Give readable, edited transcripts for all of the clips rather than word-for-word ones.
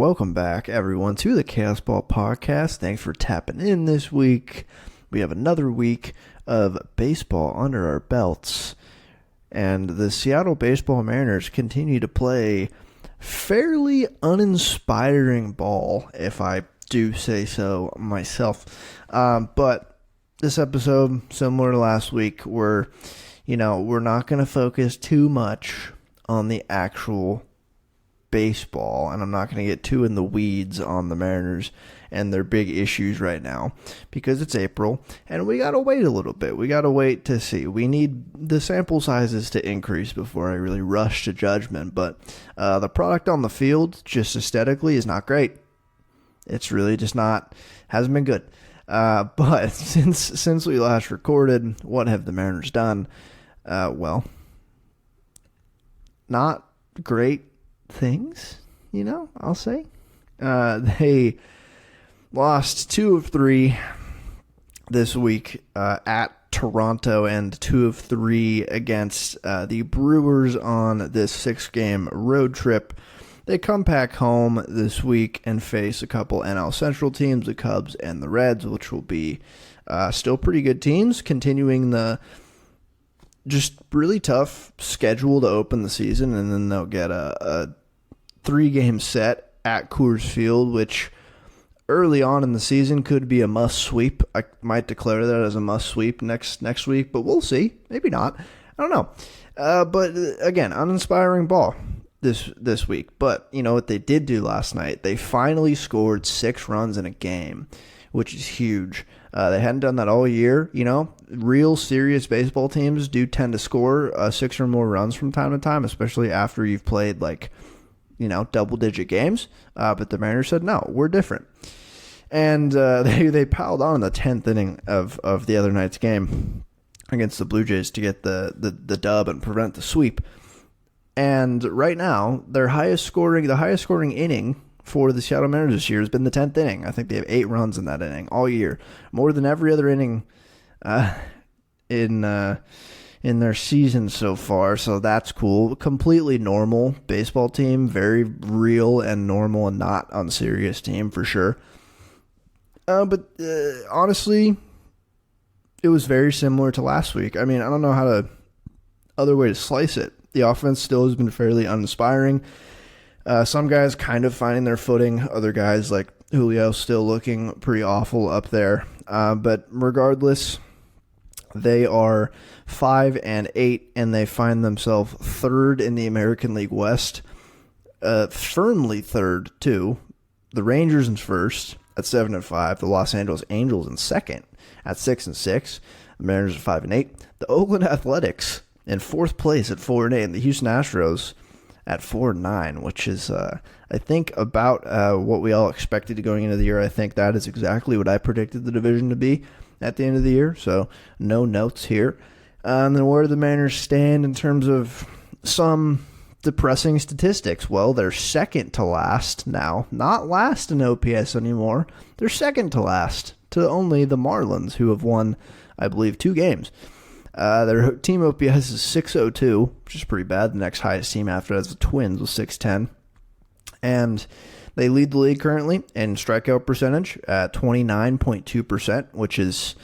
Welcome back, everyone, to the Chaos Ball Podcast. Thanks for tapping in this week. We have another week of baseball under our belts, and the Seattle Baseball Mariners continue to play fairly uninspiring ball, if I do say so myself. But this episode, similar to last week, we're not going to focus too much on the actual baseball, and I'm not going to get too in the weeds on the Mariners and their big issues right now because it's April and we got to wait a little bit. We got to wait to see. We need the sample sizes to increase before I really rush to judgment, but the product on the field just aesthetically is not great. It's really just hasn't been good. But since we last recorded, what have the Mariners done? Well, not great things, I'll say. They lost 2 of 3 this week at Toronto and 2 of 3 against the Brewers on this 6-game road trip. They come back home this week and face a couple NL Central teams, the Cubs and the Reds, which will be still pretty good teams, continuing the just really tough schedule to open the season, and then they'll get a 3-game set at Coors Field, which early on in the season could be a must sweep. I might declare that as a must sweep next week, but we'll see. Maybe not. I don't know. But again, uninspiring ball this week. But you know what they did do last night? They finally scored 6 runs in a game, which is huge. They hadn't done that all year. Real serious baseball teams do tend to score 6 or more runs from time to time, especially after you've played double-digit games. But the Mariners said, no, we're different. And they piled on in the 10th inning of the other night's game against the Blue Jays to get the dub and prevent the sweep. And right now, the highest scoring inning for the Seattle Mariners this year has been the 10th inning. I think they have 8 runs in that inning all year, more than every other inning in their season so far, so that's cool. Completely normal baseball team, very real and normal and not unserious team for sure. But honestly, it was very similar to last week. I mean, I don't know how to other way to slice it. The offense still has been fairly uninspiring. Some guys kind of finding their footing. Other guys like Julio still looking pretty awful up there. But regardless, they are 5-8, and they find themselves third in the American League West, firmly third too. The Rangers in first at 7-5, the Los Angeles Angels in second at 6-6. The Mariners are 5-8. The Oakland Athletics in fourth place at 4-8, and the Houston Astros at 4-9, which is I think about what we all expected going into the year. I think that is exactly what I predicted the division to be at the end of the year, so no notes here. And then where do the Mariners stand in terms of some depressing statistics? Well, they're second to last now. Not last in OPS anymore. They're second to last to only the Marlins, who have won, I believe, 2 games. Their team OPS is 602, which is pretty bad. The next highest team after that is the Twins with 610. And they lead the league currently in strikeout percentage at 29.2%, which is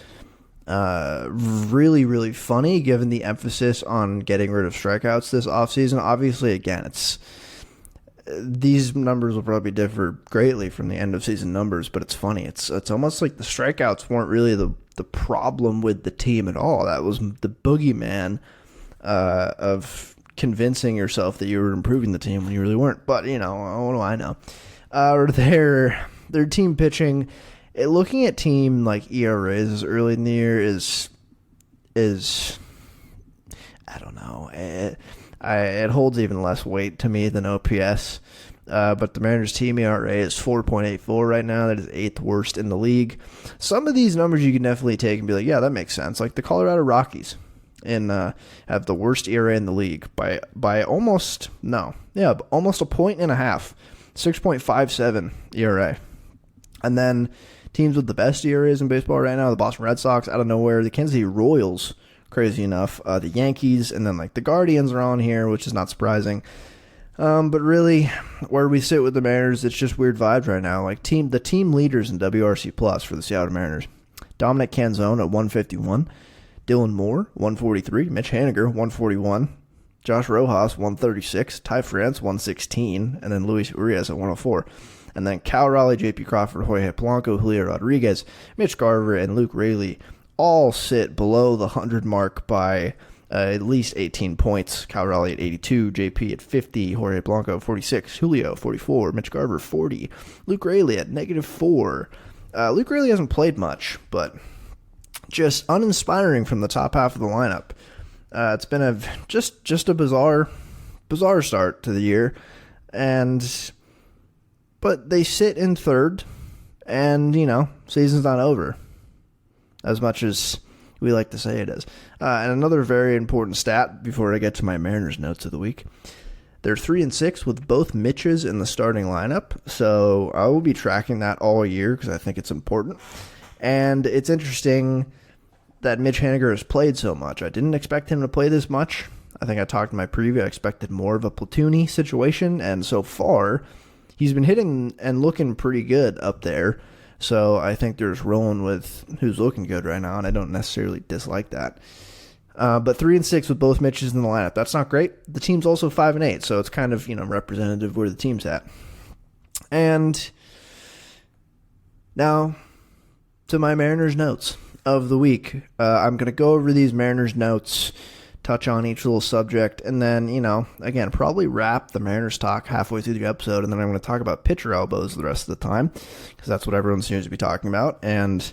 really, really funny given the emphasis on getting rid of strikeouts this offseason. Obviously, again, these numbers will probably differ greatly from the end of season numbers, but it's funny. It's almost like the strikeouts weren't really the problem with the team at all. That was the boogeyman of convincing yourself that you were improving the team when you really weren't. But, what do I know? Their team pitching, looking at team like ERAs early in the year is I don't know. It holds even less weight to me than OPS. But the Mariners team ERA is 4.84 right now. That is 8th worst in the league. Some of these numbers you can definitely take and be like, yeah, that makes sense. Like the Colorado Rockies have the worst ERA in the league by almost a point and a half. 6.57 ERA. And then teams with the best ERAs in baseball right now, the Boston Red Sox out of nowhere, the Kansas City Royals, crazy enough, the Yankees, and then like the Guardians are on here, which is not surprising. But really, where we sit with the Mariners, it's just weird vibes right now. Like the team leaders in WRC Plus for the Seattle Mariners: Dominic Canzone at 151, Dylan Moore 143, Mitch Haniger 141, Josh Rojas 136, Ty France 116, and then Luis Urias at 104. And then Cal Raleigh, J.P. Crawford, Jorge Polanco, Julio Rodriguez, Mitch Garver, and Luke Raley all sit below the 100 mark by at least 18 points. Cal Raleigh at 82, JP at 50, Jorge Blanco 46, Julio 44, Mitch Garver 40, Luke Raley at -4. Luke Raley hasn't played much, but just uninspiring from the top half of the lineup. It's been just a bizarre start to the year, but they sit in third, and season's not over, as much as we like to say it is. And another very important stat before I get to my Mariners notes of the week: they're 3-6 with both Mitches in the starting lineup. So I will be tracking that all year because I think it's important. And it's interesting that Mitch Haniger has played so much. I didn't expect him to play this much. I think I talked in my preview. I expected more of a platoony situation, and so far he's been hitting and looking pretty good up there. So I think they're just rolling with who's looking good right now, and I don't necessarily dislike that. But 3-6 with both Mitches in the lineup. That's not great. The team's also 5-8, so it's kind of representative where the team's at. And now to my Mariners notes of the week. I'm going to go over these Mariners notes, touch on each little subject, and then, again, probably wrap the Mariners talk halfway through the episode, and then I'm going to talk about pitcher elbows the rest of the time, because that's what everyone seems to be talking about. And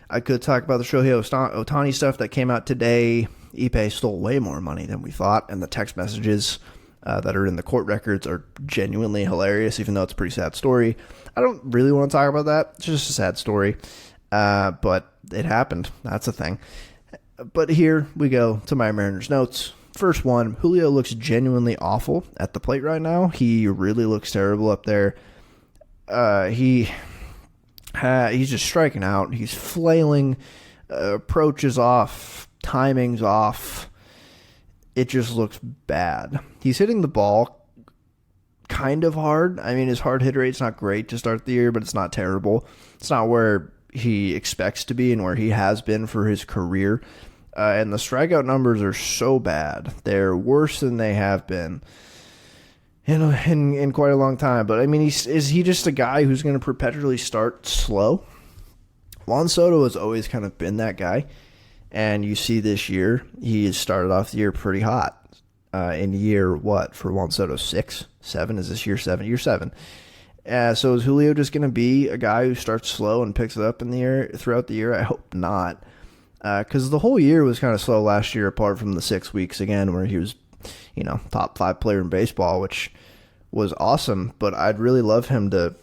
I could talk about the Shohei Ohtani stuff that came out today. Ippei stole way more money than we thought, and the text messages that are in the court records are genuinely hilarious, even though it's a pretty sad story. I don't really want to talk about that. It's just a sad story, but it happened. That's a thing. But here we go to my Mariners notes. First one, Julio looks genuinely awful at the plate right now. He really looks terrible up there. He's just striking out. He's flailing. Approach is off. Timing's off. It just looks bad. He's hitting the ball kind of hard. I mean, his hard hit rate's not great to start the year, but it's not terrible. It's not where he expects to be and where he has been for his career. And the strikeout numbers are so bad. They're worse than they have been in quite a long time. But, I mean, is he just a guy who's going to perpetually start slow? Juan Soto has always kind of been that guy. And you see this year, he has started off the year pretty hot. In year, what, for Juan Soto, 6? 7? Is this year 7? Year 7. So is Julio just going to be a guy who starts slow and picks it up throughout the year? I hope not. Because the whole year was kind of slow last year, apart from the 6 weeks, again, where he was, top 5 player in baseball, which was awesome. But I'd really love him to,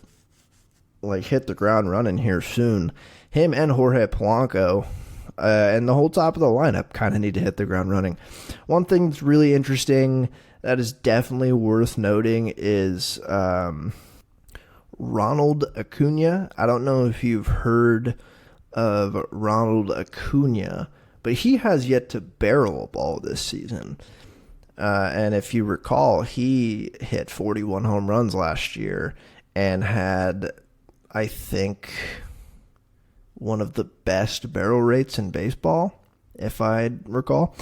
hit the ground running here soon. Him and Jorge Polanco and the whole top of the lineup kind of need to hit the ground running. One thing that's really interesting that is definitely worth noting is Ronald Acuna. I don't know if you've heard of Ronald Acuna, but he has yet to barrel a ball this season. And if you recall, he hit 41 home runs last year and had, I think, one of the best barrel rates in baseball, if I recall.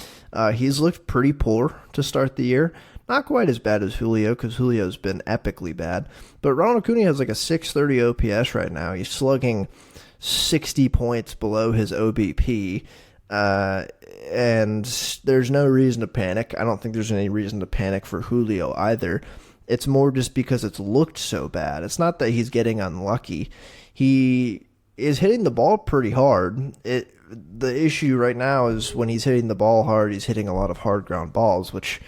He's looked pretty poor to start the year. Not quite as bad as Julio, because Julio's been epically bad. But Ronald Acuna has a 630 OPS right now. He's slugging 60 points below his OBP. And there's no reason to panic. I don't think there's any reason to panic for Julio either. It's more just because it's looked so bad. It's not that he's getting unlucky. He is hitting the ball pretty hard. The issue right now is when he's hitting the ball hard, he's hitting a lot of hard ground balls, which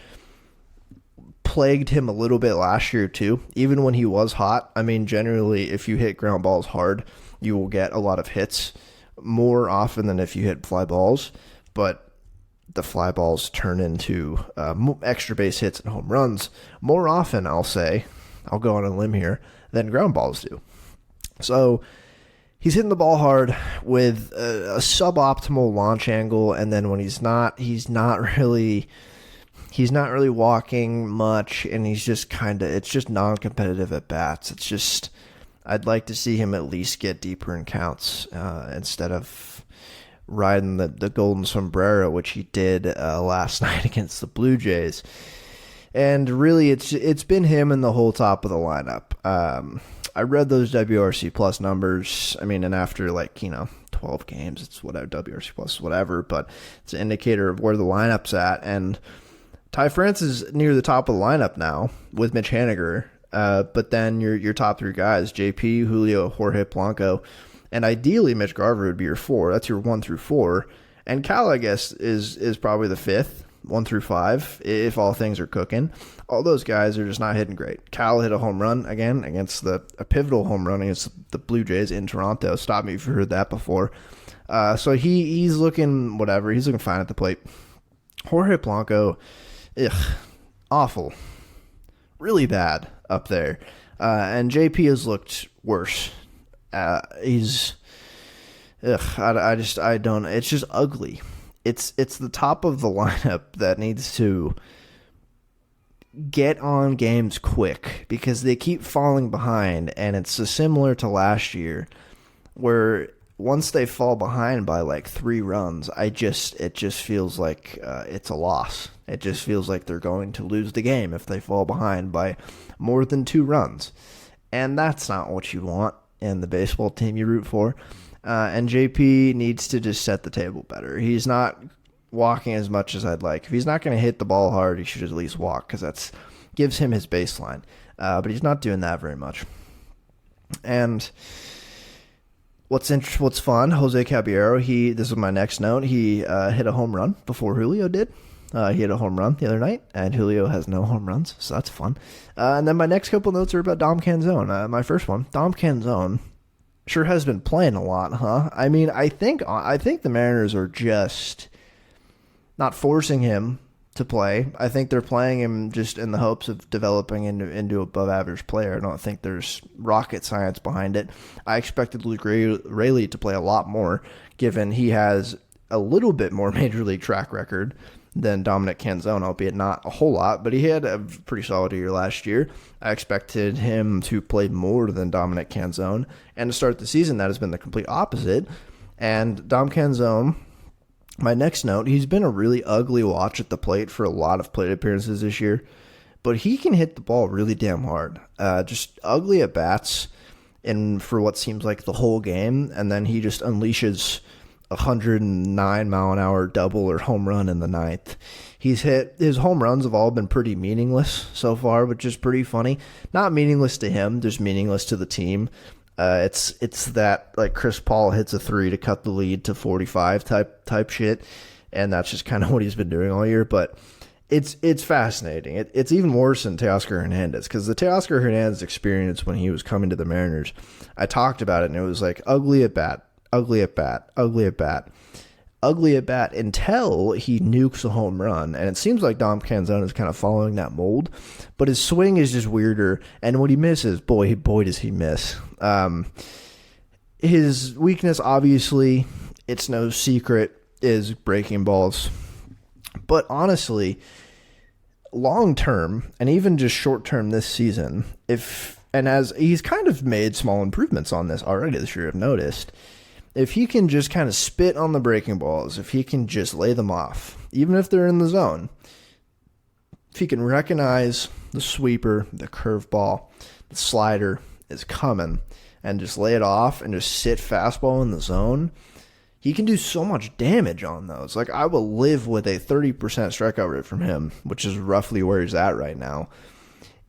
plagued him a little bit last year too. Even when he was hot, I mean, generally, if you hit ground balls hard, you will get a lot of hits more often than if you hit fly balls. But the fly balls turn into extra base hits and home runs more often, I'll say, I'll go on a limb here, than ground balls do. So he's hitting the ball hard with a suboptimal launch angle, and then when he's not he's not really walking much, and he's just it's just non-competitive at bats. It's just, I'd like to see him at least get deeper in counts instead of riding the golden sombrero, which he did last night against the Blue Jays. And really, it's been him in the whole top of the lineup. I read those WRC plus numbers. I mean, and after 12 games, it's whatever, WRC plus whatever, but it's an indicator of where the lineup's at. And Ty France is near the top of the lineup now with Mitch Haniger. But then your top three guys, JP, Julio, Jorge Polanco, and ideally Mitch Garver would be your 4. That's your 1 through 4. And Cal, I guess, is probably the 5th, 1 through 5, if all things are cooking. All those guys are just not hitting great. Cal hit a home run again against a pivotal home run against the Blue Jays in Toronto. Stop me if you heard that before. So he's looking whatever. He's looking fine at the plate. Jorge Polanco, awful. Really bad up there. And JP has looked worse. It's just ugly. It's the top of the lineup that needs to get on games quick because they keep falling behind, and it's similar to last year where once they fall behind by 3 runs, it just feels like it's a loss. It just feels like they're going to lose the game if they fall behind by more than 2 runs. And that's not what you want in the baseball team you root for. And JP needs to just set the table better. He's not walking as much as I'd like. If he's not going to hit the ball hard, he should at least walk because that gives him his baseline. But he's not doing that very much. And what's fun, Jose Caballero, this is my next note, he hit a home run before Julio did. He hit a home run the other night, and Julio has no home runs, so that's fun. And then my next couple notes are about Dom Canzone. My first one, Dom Canzone sure has been playing a lot, huh? I mean, I think the Mariners are just not forcing him to play. I think they're playing him just in the hopes of developing into above average player. I don't think there's rocket science behind it. I expected Luke Raley to play a lot more, given he has a little bit more major league track record than Dominic Canzone, albeit not a whole lot, but he had a pretty solid year last year. I expected him to play more than Dominic Canzone, and to start the season, that has been the complete opposite. And Dom Canzone, my next note, he's been a really ugly watch at the plate for a lot of plate appearances this year, but he can hit the ball really damn hard. Just ugly at bats, and for what seems like the whole game, and then he just unleashes 109 mile an hour double or home run in the 9th. His home runs have all been pretty meaningless so far, which is pretty funny. Not meaningless to him, just meaningless to the team. It's that Chris Paul hits a 3 to cut the lead to 45 type shit, and that's just kind of what he's been doing all year. But it's fascinating. It's even worse than Teoscar Hernandez, because the Teoscar Hernandez experience when he was coming to the Mariners, I talked about it, and it was ugly at bat. Ugly at bat, ugly at bat, ugly at bat until he nukes a home run. And it seems like Dom Canzone is kind of following that mold, but his swing is just weirder. And when he misses, boy does he miss. His weakness, obviously, it's no secret, is breaking balls. But long term, and even just short term this season, as he's kind of made small improvements on this already this year, I've noticed. If he can just kind of spit on the breaking balls, if he can just lay them off, even if they're in the zone, if he can recognize the sweeper, the curveball, the slider is coming, and just lay it off and just sit fastball in the zone, he can do so much damage on those. I will live with a 30% strikeout rate from him, which is roughly where he's at right now.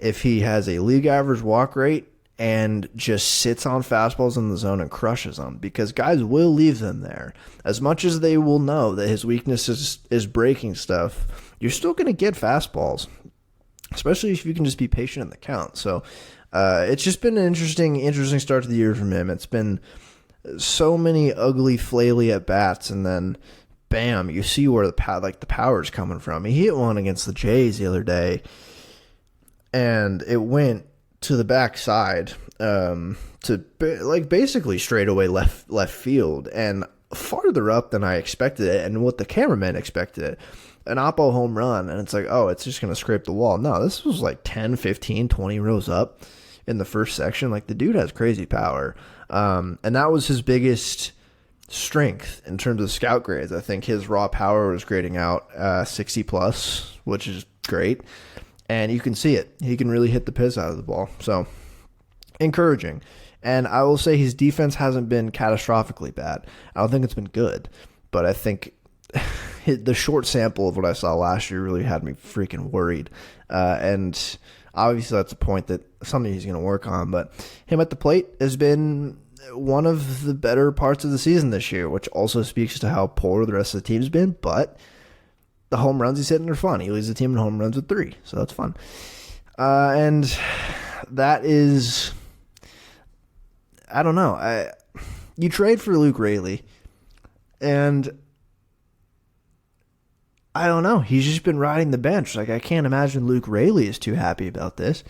If he has a league average walk rate, and just sits on fastballs in the zone and crushes them, because guys will leave them there. As much as they will know that his weakness is breaking stuff, you're still going to get fastballs, especially if you can just be patient in the count. So it's just been an interesting start to the year from him. It's been so many ugly, flaily at bats, and then bam, you see where the power is coming from. He hit one against the Jays the other day, and it went to the backside, to basically straight away left field, and farther up than I expected it, and what the cameraman expected it. an Oppo home run, and it's like, oh, it's just going to scrape the wall. No, this was like 10, 15, 20 rows up in the first section. Like, the dude has crazy power. And that was his biggest strength in terms of scout grades. I think his raw power was grading out 60 plus, which is great. And you can see it. He can really hit the piss out of the ball. So, encouraging. And I will say his defense hasn't been catastrophically bad. I don't think it's been good. But I think the short sample of what I saw last year really had me freaking worried. And obviously that's a point that something he's going to work on. But him at the plate has been one of the better parts of the season this year, which also speaks to how poor the rest of the team's been. But the home runs he's hitting are fun. He leads the team in home runs with 3, so that's fun. And that is, I don't know. You trade for Luke Raley, and I don't know. He's just been riding the bench. Like, I can't imagine Luke Raley is too happy about this.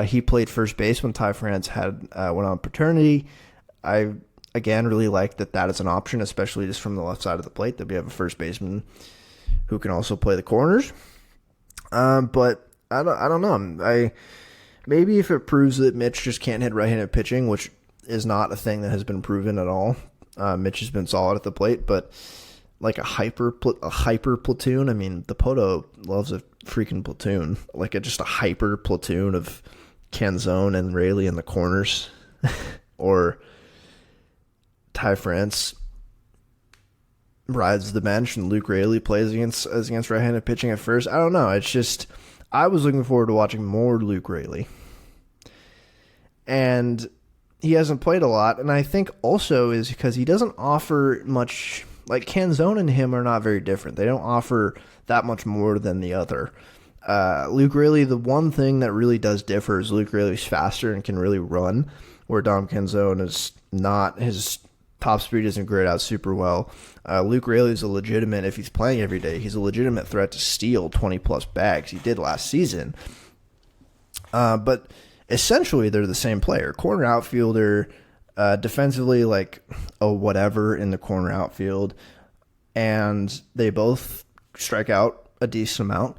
He played first base when Ty France went on paternity. I, again, really like that is an option, especially just from the left side of the plate, that we have a first baseman who can also play the corners. But I don't know. Maybe if it proves that Mitch just can't hit right-handed pitching, which is not a thing that has been proven at all. Mitch has been solid at the plate, but like a hyper platoon. I mean, the Poto loves a freaking platoon, like just a hyper platoon of Canzone and Raley in the corners, or Ty France rides the bench and Luke Raley plays against right-handed pitching at first. I don't know. It's just, I was looking forward to watching more Luke Raley, and he hasn't played a lot. And I think also is because he doesn't offer much. Like, Canzone and him are not very different. They don't offer that much more than the other. Luke Raley, the one thing that really does differ is Luke Raley's faster and can really run, where Dom Canzone is not. His top speed isn't graded out super well. Luke Raley is a legitimate, if he's playing every day, he's a legitimate threat to steal 20-plus bags. He did last season. But essentially, they're the same player. Corner outfielder, defensively, like a whatever in the corner outfield, and they both strike out a decent amount,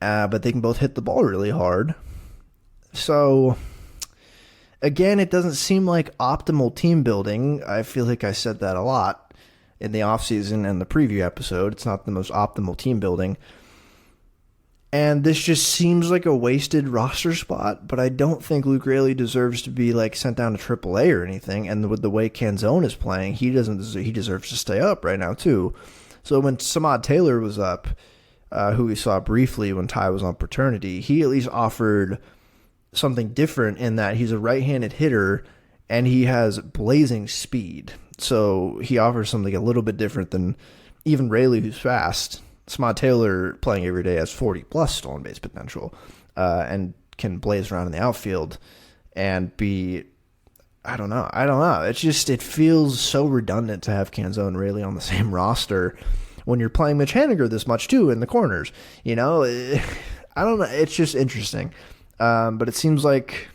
but they can both hit the ball really hard. So, again, it doesn't seem like optimal team building. I feel like I said that a lot in the offseason and the preview episode. It's not the most optimal team building. And this just seems like a wasted roster spot, but I don't think Luke Raley deserves to be like sent down to AAA or anything. And with the way Canzone is playing, he deserves to stay up right now too. So when Samad Taylor was up, who we saw briefly when Ty was on paternity, he at least offered something different in that he's a right-handed hitter and he has blazing speed. So he offers something a little bit different than even Raley, who's fast. Samad Taylor playing every day has 40-plus stolen base potential, and can blaze around in the outfield and be, I don't know. It's just, it feels so redundant to have Canzone and Raley on the same roster when you're playing Mitch Haniger this much too in the corners. You know, I don't know. It's just interesting. But it seems like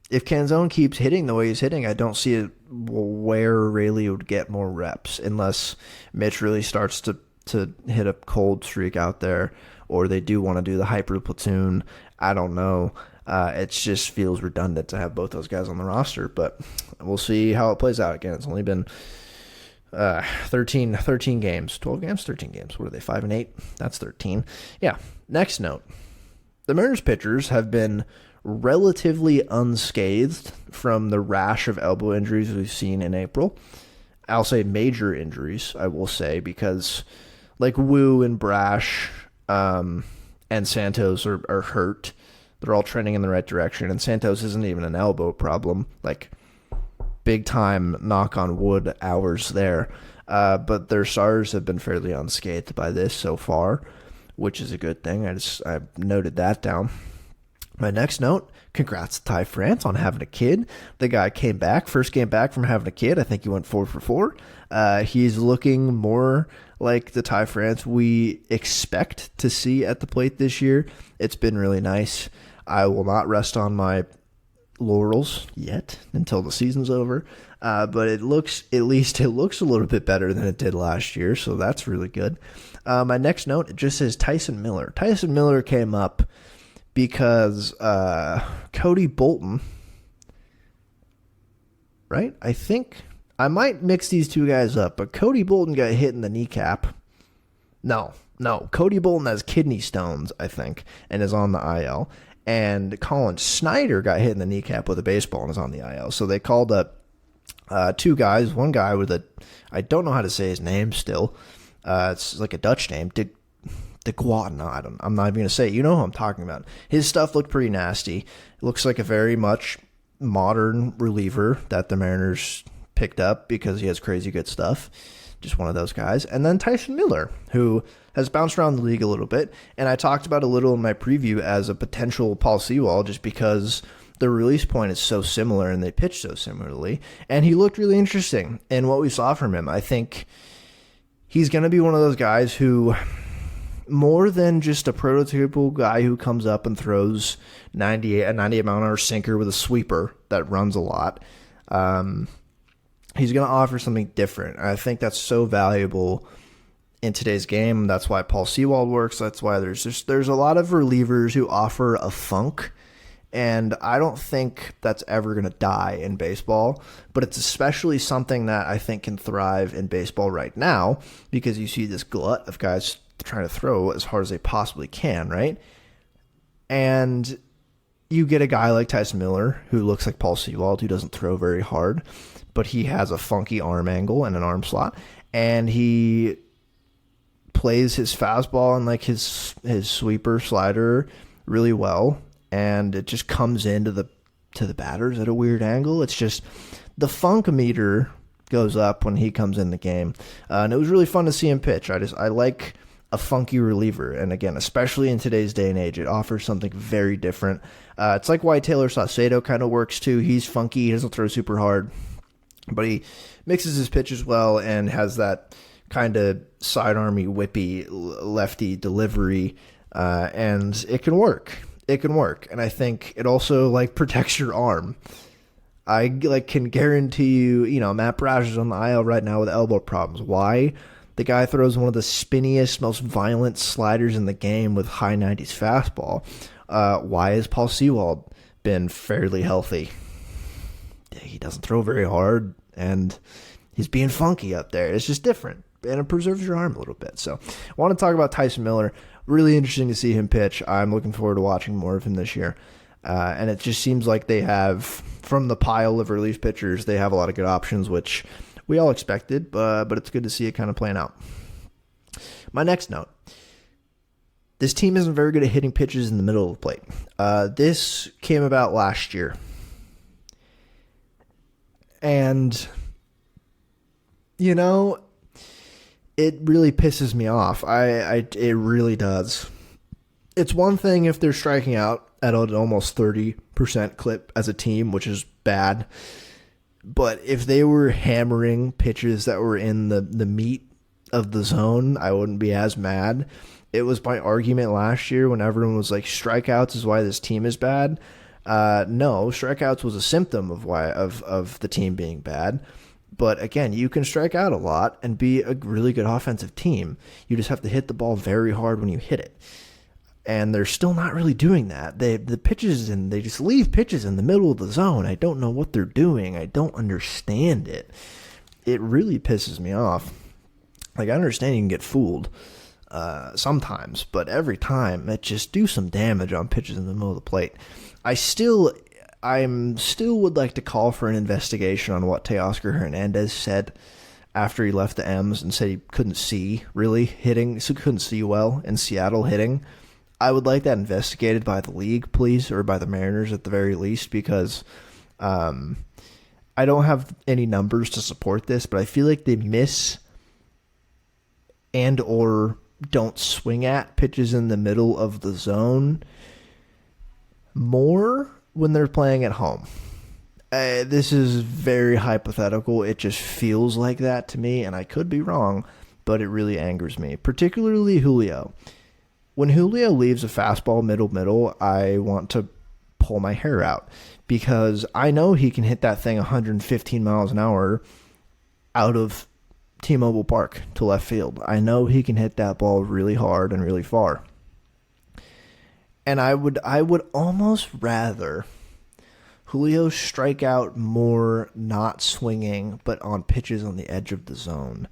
if Canzone keeps hitting the way he's hitting, I don't see it where Raley would get more reps unless Mitch really starts to hit a cold streak out there, or they do want to do the hyper platoon. I don't know. It just feels redundant to have both those guys on the roster, but we'll see how it plays out. Again, it's only been 13 games, 12 games, 13 games. What are they, 5-8? That's 13. Yeah. Next note. The Mariners pitchers have been relatively unscathed from the rash of elbow injuries we've seen in April. I'll say major injuries, I will say, because like Wu and Brash and Santos are hurt. They're all trending in the right direction, and Santos isn't even an elbow problem, like big time knock on wood hours there. But their stars have been fairly unscathed by this so far, which is a good thing. I noted that down. My next note, congrats to Ty France on having a kid. The guy came back, first game back from having a kid. I think he went 4 for 4. He's looking more like the Ty France we expect to see at the plate this year. It's been really nice. I will not rest on my laurels yet until the season's over. But it looks a little bit better than it did last year, so that's really good. My next note, it just says Tyson Miller. Tyson Miller came up because Cody Bolton, right? I think I might mix these two guys up, but Cody Bolton got hit in the kneecap. No. Cody Bolton has kidney stones, I think, and is on the IL. And Colin Snyder got hit in the kneecap with a baseball and is on the IL. So they called up two guys. One guy with I don't know how to say his name still. It's like a Dutch name. De Guat. No, I'm not even going to say it. You know who I'm talking about. His stuff looked pretty nasty. It looks like a very much modern reliever that the Mariners picked up because he has crazy good stuff. Just one of those guys. And then Tyson Miller, who has bounced around the league a little bit. And I talked about a little in my preview as a potential Paul Sewald just because the release point is so similar and they pitch so similarly. And he looked really interesting in what we saw from him. I think he's going to be one of those guys who, more than just a prototypical guy who comes up and throws a 98 mile an hour sinker with a sweeper that runs a lot, he's going to offer something different. I think that's so valuable in today's game. That's why Paul Sewald works. That's why there's a lot of relievers who offer a funk, and I don't think that's ever going to die in baseball, but it's especially something that I think can thrive in baseball right now because you see this glut of guys trying to throw as hard as they possibly can, right? And you get a guy like Tyson Miller who looks like Paul Sewald, who doesn't throw very hard, but he has a funky arm angle and an arm slot, and he plays his fastball and like his sweeper slider really well, and it just comes into the batters at a weird angle. It's just the funk meter goes up when he comes in the game, and it was really fun to see him pitch. I like a funky reliever, and again, especially in today's day and age, it offers something very different. It's like why Taylor Saucedo kind of works too. He's funky, he doesn't throw super hard, but he mixes his pitches well and has that kind of sidearmy, whippy, lefty delivery, and it can work. It can work, and I think it also protects your arm. I can guarantee you, Matt Brash is on the IL right now with elbow problems. Why? The guy throws one of the spinniest, most violent sliders in the game with high 90s fastball. Why has Paul Sewald been fairly healthy? He doesn't throw very hard, and he's being funky up there. It's just different, and it preserves your arm a little bit. So I want to talk about Tyson Miller. Really interesting to see him pitch. I'm looking forward to watching more of him this year. And it just seems like they have, from the pile of relief pitchers, they have a lot of good options, which we all expected, but it's good to see it kind of playing out. My next note. This team isn't very good at hitting pitches in the middle of the plate. This came about last year. And, it really pisses me off. It really does. It's one thing if they're striking out at an almost 30% clip as a team, which is bad. But if they were hammering pitches that were in the meat of the zone, I wouldn't be as mad. It was my argument last year when everyone was like, strikeouts is why this team is bad. No, strikeouts was a symptom of the team being bad. But again, you can strike out a lot and be a really good offensive team. You just have to hit the ball very hard when you hit it. And they're still not really doing that. They just leave pitches in the middle of the zone. I don't know what they're doing. I don't understand it. It really pisses me off. I understand you can get fooled sometimes, but every time it just do some damage on pitches in the middle of the plate. I'm still would like to call for an investigation on what Teoscar Hernandez said after he left the M's and said he couldn't see really hitting, so couldn't see well in Seattle hitting. I would like that investigated by the league, please, or by the Mariners at the very least, because I don't have any numbers to support this, but I feel like they miss and or don't swing at pitches in the middle of the zone more when they're playing at home. This is very hypothetical. It just feels like that to me, and I could be wrong, but it really angers me, particularly Julio. When Julio leaves a fastball middle, I want to pull my hair out because I know he can hit that thing 115 miles an hour out of T-Mobile Park to left field. I know he can hit that ball really hard and really far. And I would almost rather Julio strike out more not swinging, but on pitches on the edge of the zone.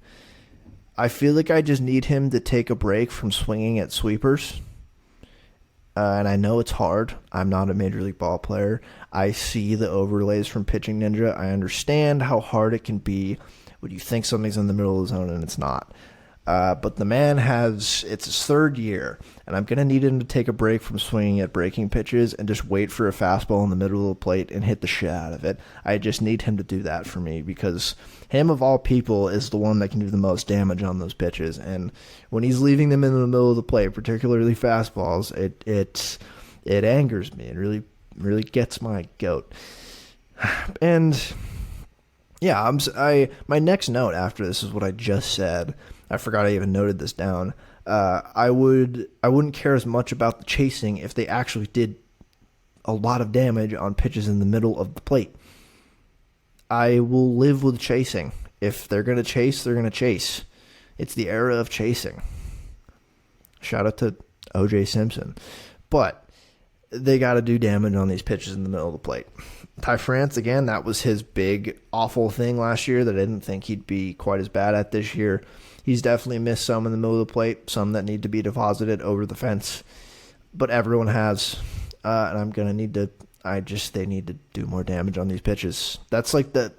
I feel like I just need him to take a break from swinging at sweepers. And I know it's hard. I'm not a major league ball player. I see the overlays from Pitching Ninja. I understand how hard it can be when you think something's in the middle of the zone and it's not. But the man it's his third year, and I'm going to need him to take a break from swinging at breaking pitches and just wait for a fastball in the middle of the plate and hit the shit out of it. I just need him to do that for me because him, of all people, is the one that can do the most damage on those pitches. And when he's leaving them in the middle of the plate, particularly fastballs, it angers me. It really gets my goat. And yeah, my next note after this is what I just said. I forgot I even noted this down. I wouldn't care as much about the chasing if they actually did a lot of damage on pitches in the middle of the plate. I will live with chasing. If they're going to chase, they're going to chase. It's the era of chasing. Shout out to O.J. Simpson. But they got to do damage on these pitches in the middle of the plate. Ty France, again, that was his big, awful thing last year that I didn't think he'd be quite as bad at this year. He's definitely missed some in the middle of the plate, some that need to be deposited over the fence. But everyone has, and I'm going to need to, they need to do more damage on these pitches. That's like the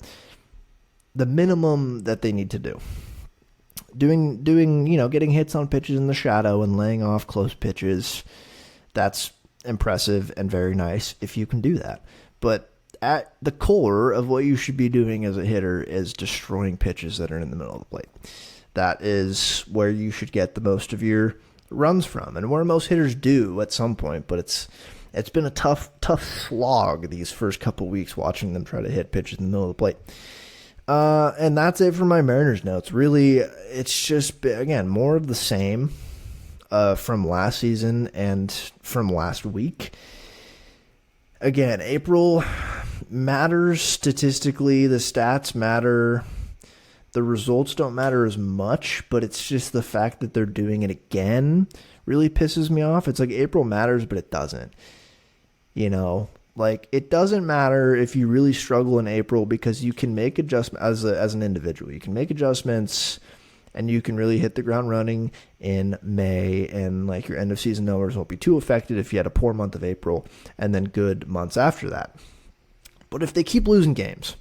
minimum that they need to do. Doing, getting hits on pitches in the shadow and laying off close pitches, that's impressive and very nice if you can do that. But at the core of what you should be doing as a hitter is destroying pitches that are in the middle of the plate. That is where you should get the most of your runs from, and where most hitters do at some point. But it's been a tough slog these first couple weeks watching them try to hit pitches in the middle of the plate. And that's it for my Mariners notes. Really, it's just, again, more of the same from last season and from last week. Again, April matters statistically. The stats matter. The results don't matter as much, but it's just the fact that they're doing it again really pisses me off. It's like April matters, but it doesn't. Like, it doesn't matter if you really struggle in April because you can make adjustments as an individual. You can make adjustments and you can really hit the ground running in May, and like your end of season numbers won't be too affected if you had a poor month of April and then good months after that. But if they keep losing games,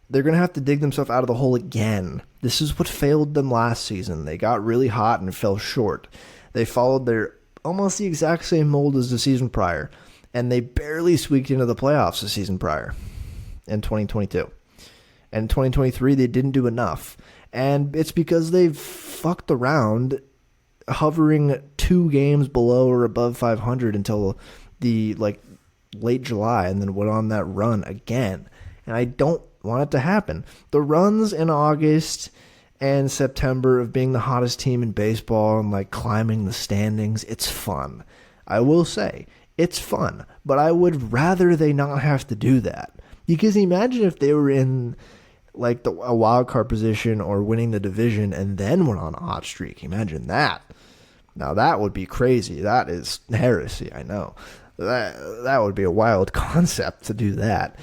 they're going to have to dig themselves out of the hole again. This is what failed them last season. They got really hot and fell short. They followed their almost the exact same mold as the season prior, and they barely squeaked into the playoffs the season prior in 2022. And in 2023, they didn't do enough. And it's because they've fucked around hovering 2 games below or above 500 until the late July, and then went on that run again. And I don't want it to happen. The runs in August and September of being the hottest team in baseball and climbing the standings, it's fun. I will say, it's fun, but I would rather they not have to do that. Because imagine if they were in a wild card position or winning the division and then went on a hot streak. Imagine that. Now that would be crazy. That is heresy, I know. That would be a wild concept to do that.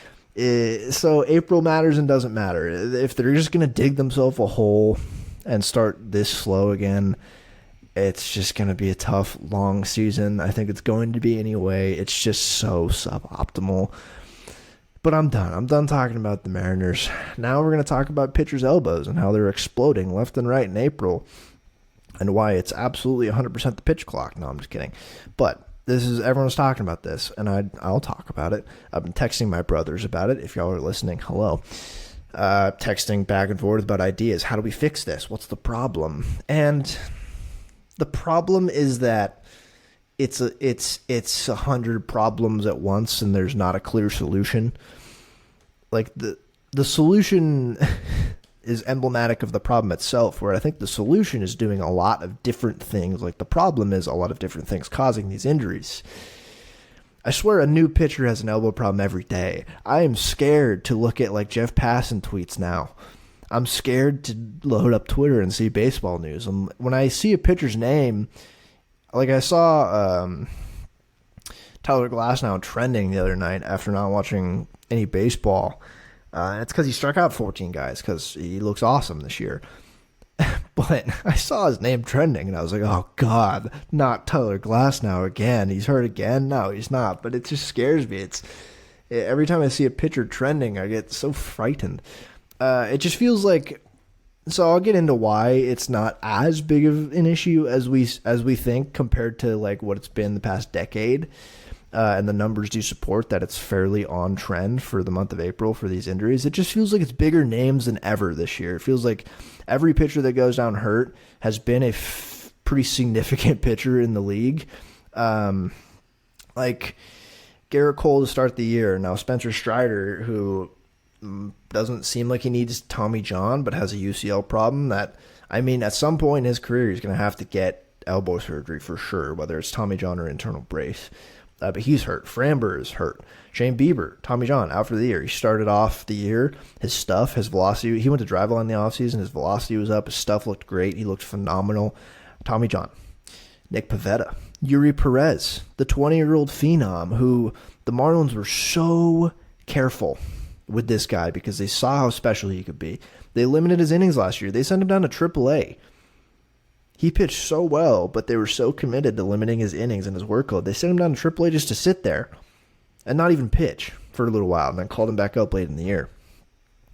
So April matters and doesn't matter. If they're just going to dig themselves a hole and start this slow again, it's just going to be a tough, long season. I think it's going to be anyway. It's just so suboptimal. But I'm done. I'm done talking about the Mariners. Now we're going to talk about pitchers' elbows and how they're exploding left and right in April and why it's absolutely 100% the pitch clock. No, I'm just kidding. But everyone's talking about this, and I'll talk about it. I've been texting my brothers about it. If y'all are listening, hello. Texting back and forth about ideas. How do we fix this? What's the problem? And the problem is that it's 100 problems at once, and there's not a clear solution. The solution is emblematic of the problem itself, where I think the solution is doing a lot of different things. The problem is a lot of different things causing these injuries. I swear a new pitcher has an elbow problem every day. I am scared to look at like Jeff Passan tweets now. I'm scared to load up Twitter and see baseball news. When I see a pitcher's name, like I saw Tyler Glasnow trending the other night after not watching any baseball. And it's because he struck out 14 guys because he looks awesome this year. But I saw his name trending, and I was like, oh, God, not Tyler Glasnow again. He's hurt again? No, he's not. But it just scares me. Every time I see a pitcher trending, I get so frightened. It just feels like – so I'll get into why it's not as big of an issue as we think compared to like what it's been the past decade. And the numbers do support that it's fairly on trend for the month of April for these injuries. It just feels like it's bigger names than ever this year. It feels like every pitcher that goes down hurt has been a pretty significant pitcher in the league. Like Garrett Cole to start the year. Now Spencer Strider, who doesn't seem like he needs Tommy John, but has a UCL problem that, I mean, at some point in his career, he's going to have to get elbow surgery for sure, whether it's Tommy John or internal brace. But he's hurt. Framber is hurt. Shane Bieber, Tommy John, out for the year. He started off the year, his velocity. He went to Drive-A in the offseason. His velocity was up. His stuff looked great. He looked phenomenal. Tommy John. Nick Pivetta. Yuri Perez, the 20-year-old phenom who the Marlins were so careful with this guy because they saw how special he could be. They limited his innings last year. They sent him down to AAA. He pitched so well, but they were so committed to limiting his innings and his workload. They sent him down to AAA just to sit there and not even pitch for a little while, and then called him back up late in the year.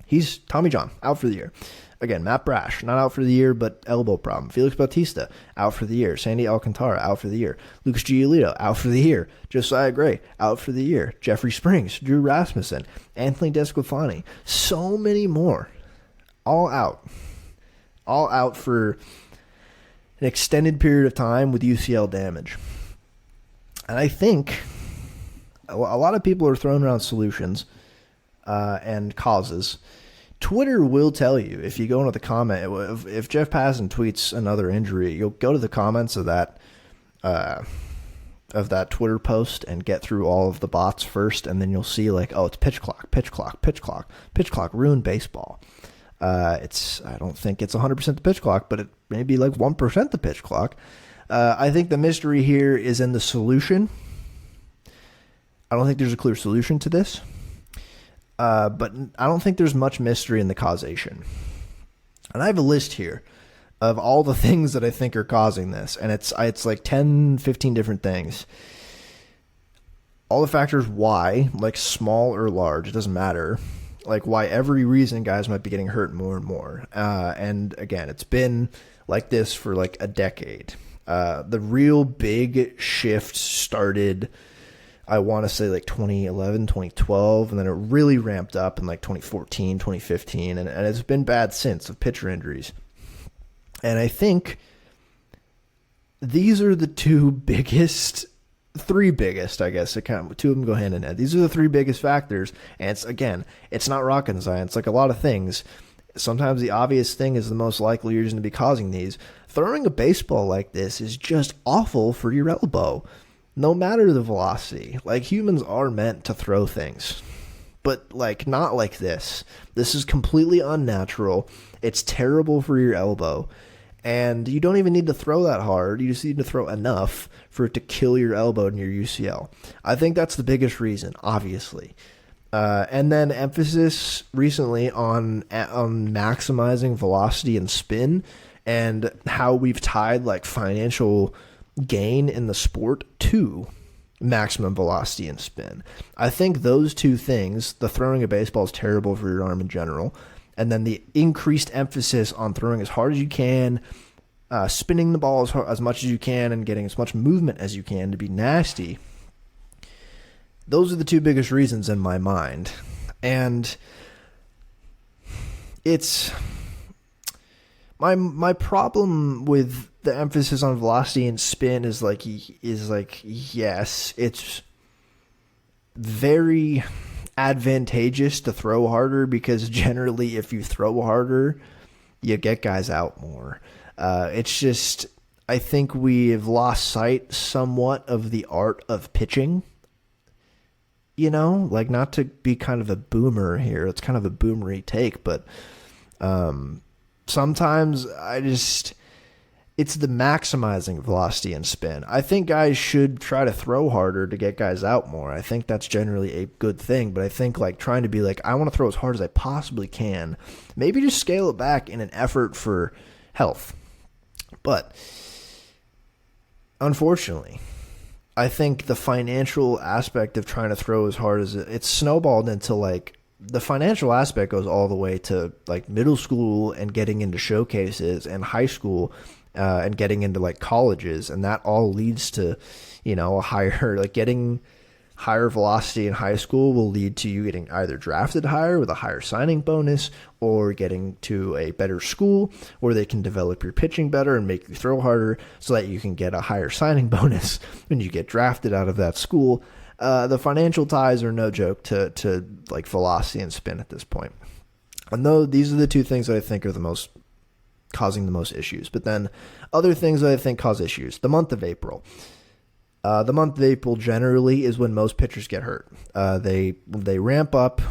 He's Tommy John, out for the year. Again, Matt Brash, not out for the year, but elbow problem. Felix Bautista, out for the year. Sandy Alcantara, out for the year. Lucas Giolito, out for the year. Josiah Gray, out for the year. Jeffrey Springs, Drew Rasmussen, Anthony DeSclafani, so many more. All out. All out for an extended period of time with UCL damage. And I think a lot of people are throwing around solutions and causes. Twitter will tell you, if you go into the comment, if Jeff Passan tweets another injury, you'll go to the comments of that Twitter post and get through all of the bots first, and then you'll see like, oh, it's pitch clock ruined baseball. I don't think it's 100% the pitch clock, but it may be like 1% the pitch clock. I think the mystery here is in the solution. I don't think there's a clear solution to this. But I don't think there's much mystery in the causation. And I have a list here of all the things that I think are causing this. And it's like 10, 15 different things. All the factors why, like small or large, it doesn't matter. Like why every reason guys might be getting hurt more and more. And again, it's been like this for like a decade. The real big shift started, I want to say like 2011, 2012, and then it really ramped up in like 2014, 2015, and it's been bad since of pitcher injuries. And I think these are the three biggest, I guess. Two of them go hand in hand. These are the three biggest factors, and it's not rocket science. Like a lot of things, sometimes the obvious thing is the most likely reason to be causing these. Throwing a baseball like this is just awful for your elbow. No matter the velocity, like humans are meant to throw things, but like not like this. This is completely unnatural. It's terrible for your elbow, and you don't even need to throw that hard. You just need to throw enough for it to kill your elbow and your UCL. I think that's the biggest reason, obviously. And then emphasis recently on maximizing velocity and spin, and how we've tied like financial gain in the sport to maximum velocity and spin. I think those two things, the throwing a baseball is terrible for your arm in general, and then the increased emphasis on throwing as hard as you can, spinning the ball as much as you can, and getting as much movement as you can to be nasty. Those are the two biggest reasons in my mind. And it's my problem with the emphasis on velocity and spin is like yes, it's very advantageous to throw harder, because generally if you throw harder, you get guys out more. It's just, I think we have lost sight somewhat of the art of pitching. like not to be kind of a boomer here. It's kind of a boomery take, but sometimes it's the maximizing velocity and spin. I think guys should try to throw harder to get guys out more. I think that's generally a good thing, but I think like trying to be like, I want to throw as hard as I possibly can, maybe just scale it back in an effort for health. But unfortunately, I think the financial aspect of trying to throw as hard as it's snowballed into like the financial aspect goes all the way to like middle school and getting into showcases and high school and getting into like colleges. And that all leads to, a higher, like getting higher velocity in high school will lead to you getting either drafted higher with a higher signing bonus or getting to a better school where they can develop your pitching better and make you throw harder so that you can get a higher signing bonus when you get drafted out of that school. The financial ties are no joke to like velocity and spin at this point. And though these are the two things that I think are causing the most issues, but then other things that I think cause issues. The month of April. The month of April generally is when most pitchers get hurt. They ramp up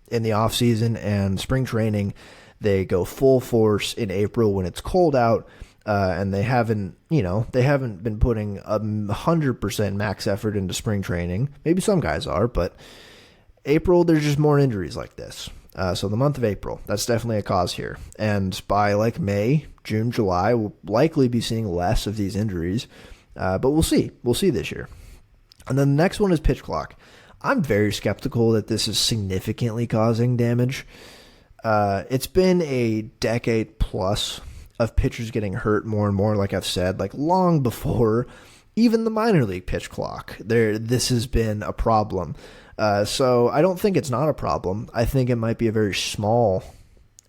in the off season and spring training. They go full force in April when it's cold out, and they haven't been putting 100% max effort into spring training. Maybe some guys are, but April there's just more injuries like this. So the month of April, that's definitely a cause here. And by like May, June, July, we'll likely be seeing less of these injuries. But we'll see. We'll see this year. And then the next one is pitch clock. I'm very skeptical that this is significantly causing damage. It's been a decade plus of pitchers getting hurt more and more, like I've said, like long before even the minor league pitch clock. This has been a problem. So I don't think it's not a problem. I think it might be a very small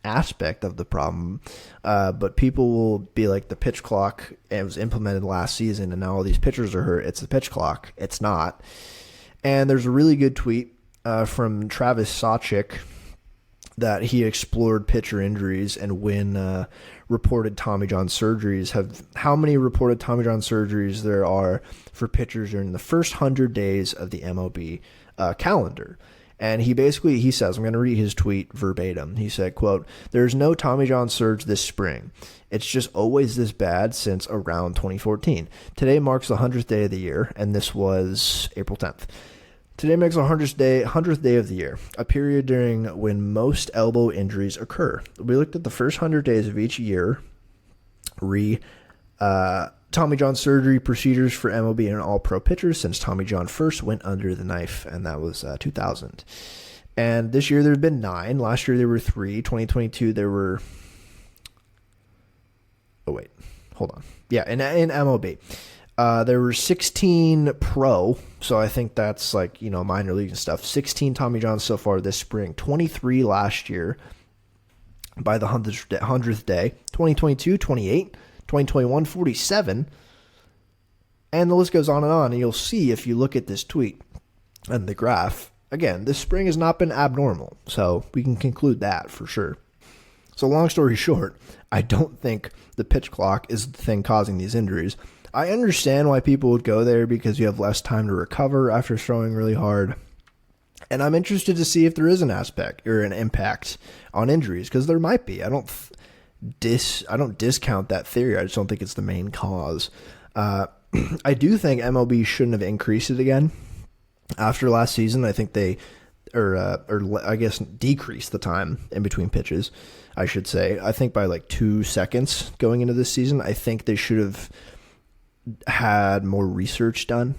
aspect of the problem, but people will be like, the pitch clock, it was implemented last season and now all these pitchers are hurt, it's the pitch clock. It's not. And there's a really good tweet from Travis Sawchik that he explored pitcher injuries and when reported Tommy John surgeries, how many reported Tommy John surgeries there are for pitchers during the first 100 days of the MLB calendar. And he says, I'm going to read his tweet verbatim. He said, quote, "There's no Tommy John surge this spring. It's just always this bad since around 2014. Today marks the 100th day of the year," and this was April 10th. "Today makes the 100th day of the year, a period during when most elbow injuries occur. We looked at the first 100 days of each year, Tommy John surgery procedures for MLB and all-pro pitchers since Tommy John first went under the knife, and that was 2000. And this year there have been 9. Last year there were 3. 2022 there were... Oh, wait. Hold on. Yeah, in MLB. There were 16 pro, so I think that's like, minor league and stuff. 16 Tommy Johns so far this spring. 23 last year by the 100th day. 2022, 28. 2021, 47, and the list goes on, and you'll see if you look at this tweet and the graph. Again, this spring has not been abnormal, so we can conclude that for sure. So long story short, I don't think the pitch clock is the thing causing these injuries. I understand why people would go there because you have less time to recover after throwing really hard, and I'm interested to see if there is an aspect or an impact on injuries, because there might be. I don't discount that theory. I just don't think it's the main cause. I do think MLB shouldn't have increased it again after last season. I think they, I guess decreased the time in between pitches, I should say. I think by like 2 seconds going into this season. I think they should have had more research done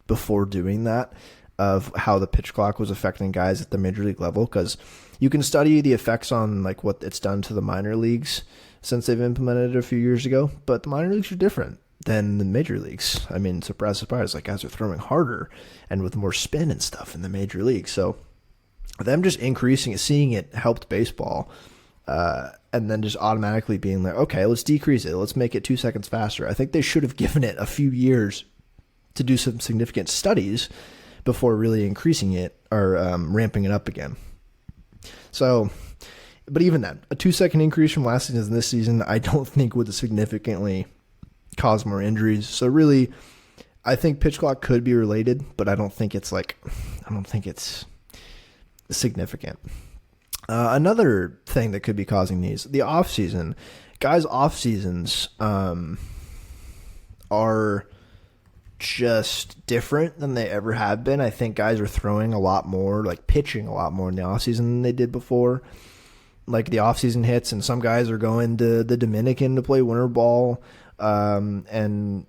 before doing that of how the pitch clock was affecting guys at the major league level, because you can study the effects on like what it's done to the minor leagues since they've implemented it a few years ago, but the minor leagues are different than the major leagues. I mean, surprise, surprise, like guys are throwing harder and with more spin and stuff in the major leagues. So them just increasing it, seeing it helped baseball, and then just automatically being like, okay, let's decrease it. Let's make it 2 seconds faster. I think they should have given it a few years to do some significant studies before really increasing it or ramping it up again. So, but even then, a 2 second increase from last season to this season, I don't think would significantly cause more injuries. So really, I think pitch clock could be related, but I don't think it's significant. Another thing that could be causing these, the off season, guys' off seasons are just different than they ever have been. I think guys are throwing a lot more, like pitching a lot more in the off season than they did before. Like the off season hits, and some guys are going to the Dominican to play winter ball, and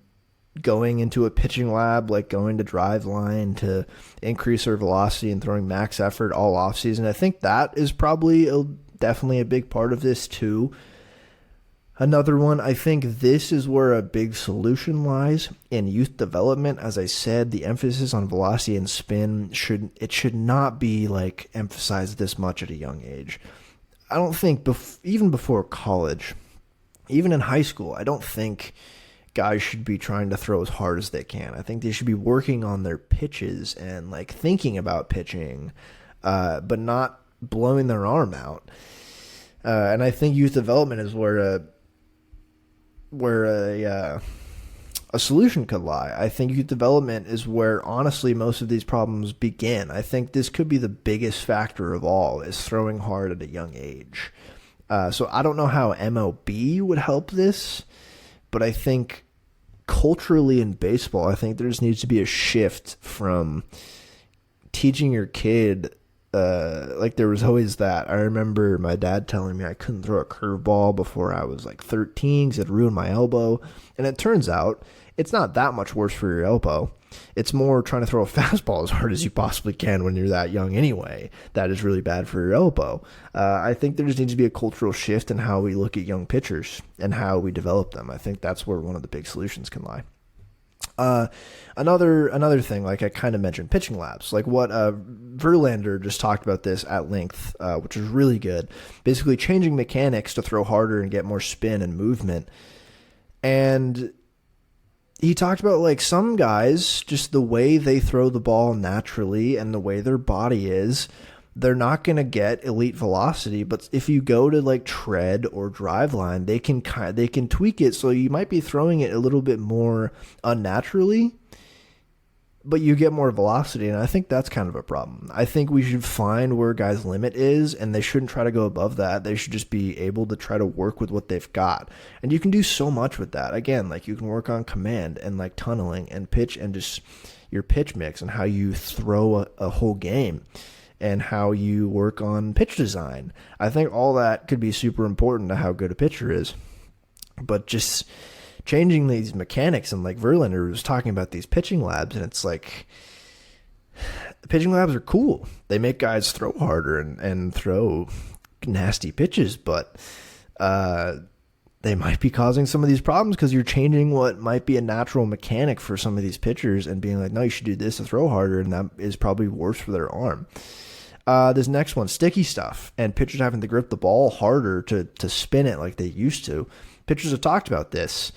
going into a pitching lab, like going to drive line to increase their velocity and throwing max effort all off season. I think that is probably definitely a big part of this too. Another one, I think this is where a big solution lies in youth development. As I said, the emphasis on velocity and spin should not be like emphasized this much at a young age. I don't think even before college, even in high school, I don't think guys should be trying to throw as hard as they can. I think they should be working on their pitches and like thinking about pitching, but not blowing their arm out. And I think youth development is where a solution could lie. I think youth development is where honestly most of these problems begin. I think this could be the biggest factor of all, is throwing hard at a young age. So I don't know how MLB would help this, but I think culturally in baseball, I think there just needs to be a shift from teaching your kid, like there was always that. I remember my dad telling me I couldn't throw a curveball before I was like 13 because it ruined my elbow. And it turns out it's not that much worse for your elbow. It's more trying to throw a fastball as hard as you possibly can when you're that young anyway. That is really bad for your elbow. I think there just needs to be a cultural shift in how we look at young pitchers and how we develop them. I think that's where one of the big solutions can lie. Another thing, like I kind of mentioned, pitching labs, like what Verlander just talked about this at length, which is really good. Basically changing mechanics to throw harder and get more spin and movement. And he talked about like some guys, just the way they throw the ball naturally and the way their body is, they're not going to get elite velocity. But if you go to like tread or drive line, they can tweak it. So you might be throwing it a little bit more unnaturally, but you get more velocity. And I think that's kind of a problem. I think we should find where guys' limit is, and they shouldn't try to go above that. They should just be able to try to work with what they've got. And you can do so much with that. Again, like you can work on command and like tunneling and pitch and just your pitch mix and how you throw a whole game and how you work on pitch design. I think all that could be super important to how good a pitcher is. But just changing these mechanics, and like Verlander was talking about these pitching labs, and it's like the pitching labs are cool. They make guys throw harder and throw nasty pitches, but they might be causing some of these problems because you're changing what might be a natural mechanic for some of these pitchers and being like, no, you should do this to throw harder, and that is probably worse for their arm. This next one, sticky stuff, and pitchers having to grip the ball harder to spin it like they used to. Pitchers have talked about this,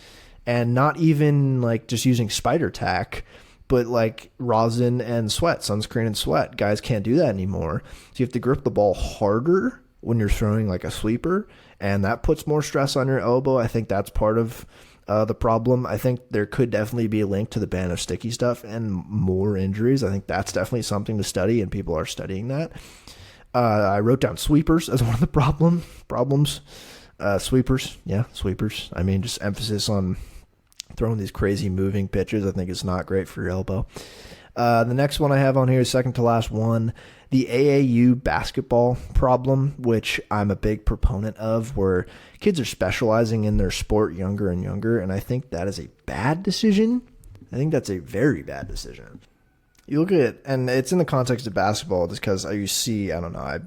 and not even like just using spider tack, but like rosin and sweat, sunscreen and sweat. Guys can't do that anymore. So you have to grip the ball harder when you're throwing like a sweeper, and that puts more stress on your elbow. I think that's part of the problem. I think there could definitely be a link to the ban of sticky stuff and more injuries. I think that's definitely something to study, and people are studying that. I wrote down sweepers as one of the problems. Sweepers. I mean, just emphasis on throwing these crazy moving pitches. I think it's not great for your elbow. The next one I have on here is second to last one, the AAU basketball problem, which I'm a big proponent of, where kids are specializing in their sport younger and younger, and I think that is a bad decision. I think that's a very bad decision. You look at it, and it's in the context of basketball, just because you see, I don't know,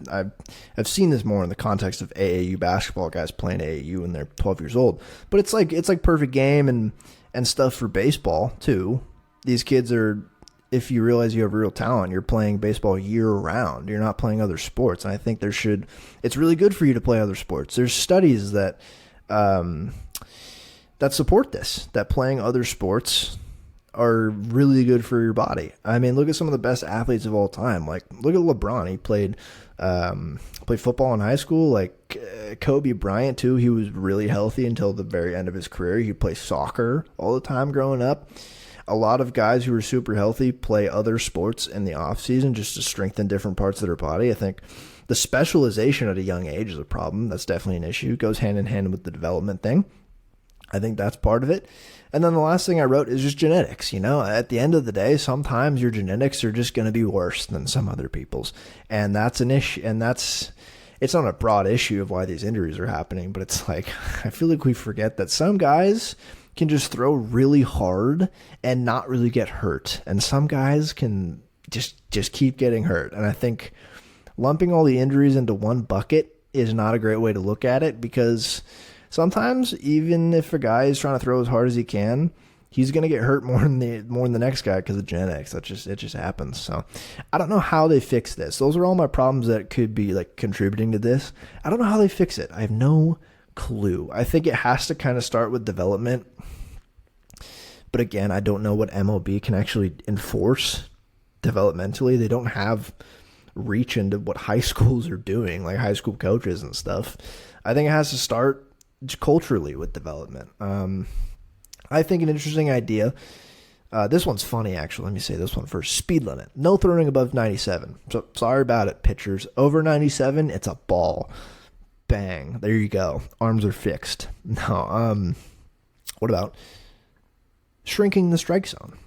I've seen this more in the context of AAU basketball, guys playing AAU when they're 12 years old. But it's like perfect game and stuff for baseball too. These kids are, if you realize you have real talent, you're playing baseball year round. You're not playing other sports, and I think it's really good for you to play other sports. There's studies that support this, that playing other sports are really good for your body. I mean, look at some of the best athletes of all time. Like, look at LeBron. He played football in high school. Like Kobe Bryant too. He was really healthy until the very end of his career. He played soccer all the time growing up. A lot of guys who are super healthy play other sports in the off season just to strengthen different parts of their body. I think the specialization at a young age is a problem. That's definitely an issue. It goes hand in hand with the development thing. I think that's part of it. And then the last thing I wrote is just genetics. At the end of the day, sometimes your genetics are just going to be worse than some other people's. And that's an issue. And it's not a broad issue of why these injuries are happening, but it's like, I feel like we forget that some guys can just throw really hard and not really get hurt. And some guys can just keep getting hurt. And I think lumping all the injuries into one bucket is not a great way to look at it, because sometimes even if a guy is trying to throw as hard as he can, he's going to get hurt more than the next guy because of genetics. It just happens. So I don't know how they fix this. Those are all my problems that could be like contributing to this. I don't know how they fix it. I have no clue. I think it has to kind of start with development. But again, I don't know what MLB can actually enforce developmentally. They don't have reach into what high schools are doing, like high school coaches and stuff. I think it has to start culturally with development. I think an interesting idea. This one's funny, actually. Let me say this one first. Speed limit. No throwing above 97. So sorry about it, pitchers. Over 97, it's a ball. Bang. There you go. Arms are fixed. No. What about shrinking the strike zone?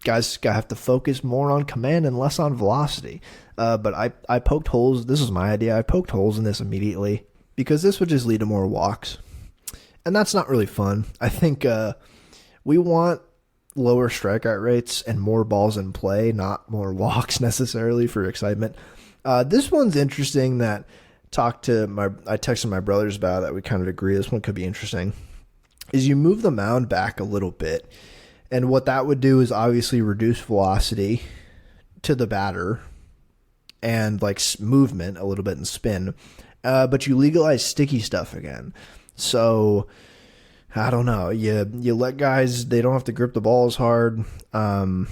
Guys have to focus more on command and less on velocity. But I poked holes. This was my idea. I poked holes in this immediately because this would just lead to more walks. And that's not really fun. I think we want lower strikeout rates and more balls in play, not more walks necessarily for excitement. This one's interesting that I texted my brothers about that. We kind of agree this one could be interesting. Is you move the mound back a little bit. And what that would do is obviously reduce velocity to the batter and like movement a little bit and spin. But you legalize sticky stuff again. So I don't know. You let guys, they don't have to grip the ball as hard. And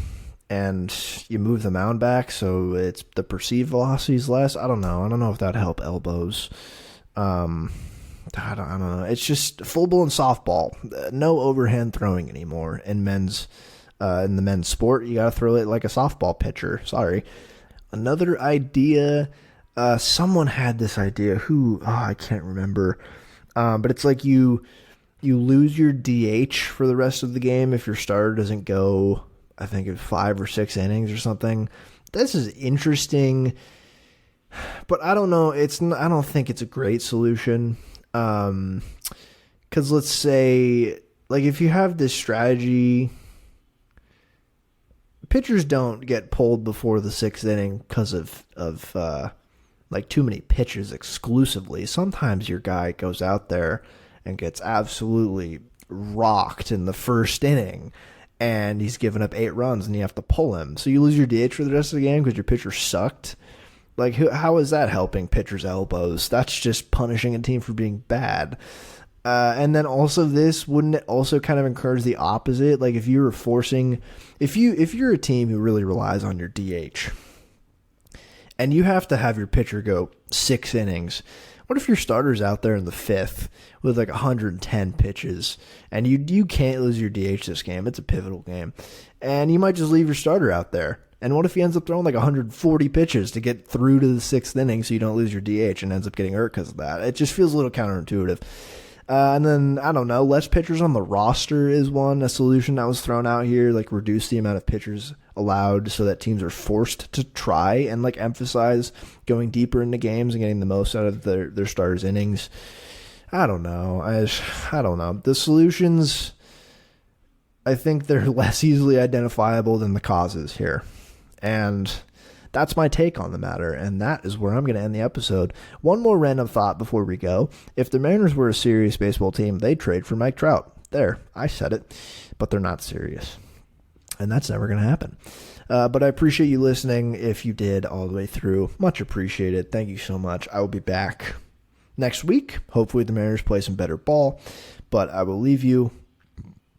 you move the mound back so it's the perceived velocity is less. I don't know. I don't know if that'd help elbows. I don't know. It's just full blown softball. No overhand throwing anymore in the men's sport. You got to throw it like a softball pitcher. Sorry. Another idea. Someone had this idea. I can't remember. But it's like you lose your DH for the rest of the game if your starter doesn't go, I think it's 5 or 6 innings or something. This is interesting, but I don't know. I don't think it's a great solution. Because let's say, like, if you have this strategy, pitchers don't get pulled before the 6th inning because of like too many pitches exclusively. Sometimes your guy goes out there and gets absolutely rocked in the 1st inning and he's given up 8 runs and you have to pull him. So you lose your DH for the rest of the game because your pitcher sucked. Like, how is that helping pitchers' elbows? That's just punishing a team for being bad. And then also wouldn't it also kind of encourage the opposite? Like if you're a team who really relies on your DH and you have to have your pitcher go 6 innings, what if your starter's out there in the 5th with like 110 pitches and you can't lose your DH this game? It's a pivotal game. And you might just leave your starter out there. And what if he ends up throwing like 140 pitches to get through to the 6th inning so you don't lose your DH and ends up getting hurt because of that? It just feels a little counterintuitive. And then, I don't know, less pitchers on the roster is a solution that was thrown out here, like reduce the amount of pitchers allowed so that teams are forced to try and like emphasize going deeper into games and getting the most out of their starters' innings. I don't know. I don't know. The solutions, I think they're less easily identifiable than the causes here. And that's my take on the matter, and that is where I'm going to end the episode. One more random thought before we go. If the Mariners were a serious baseball team, they'd trade for Mike Trout. There, I said it, but they're not serious. And that's never going to happen. But I appreciate you listening if you did all the way through. Much appreciated. Thank you so much. I will be back next week. Hopefully the Mariners play some better ball, but I will leave you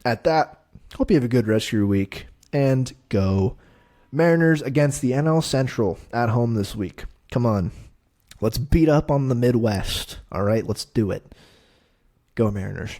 at that. Hope you have a good rest of your week, and go Mariners against the NL Central at home this week. Come on. Let's beat up on the Midwest. All right, let's do it. Go Mariners.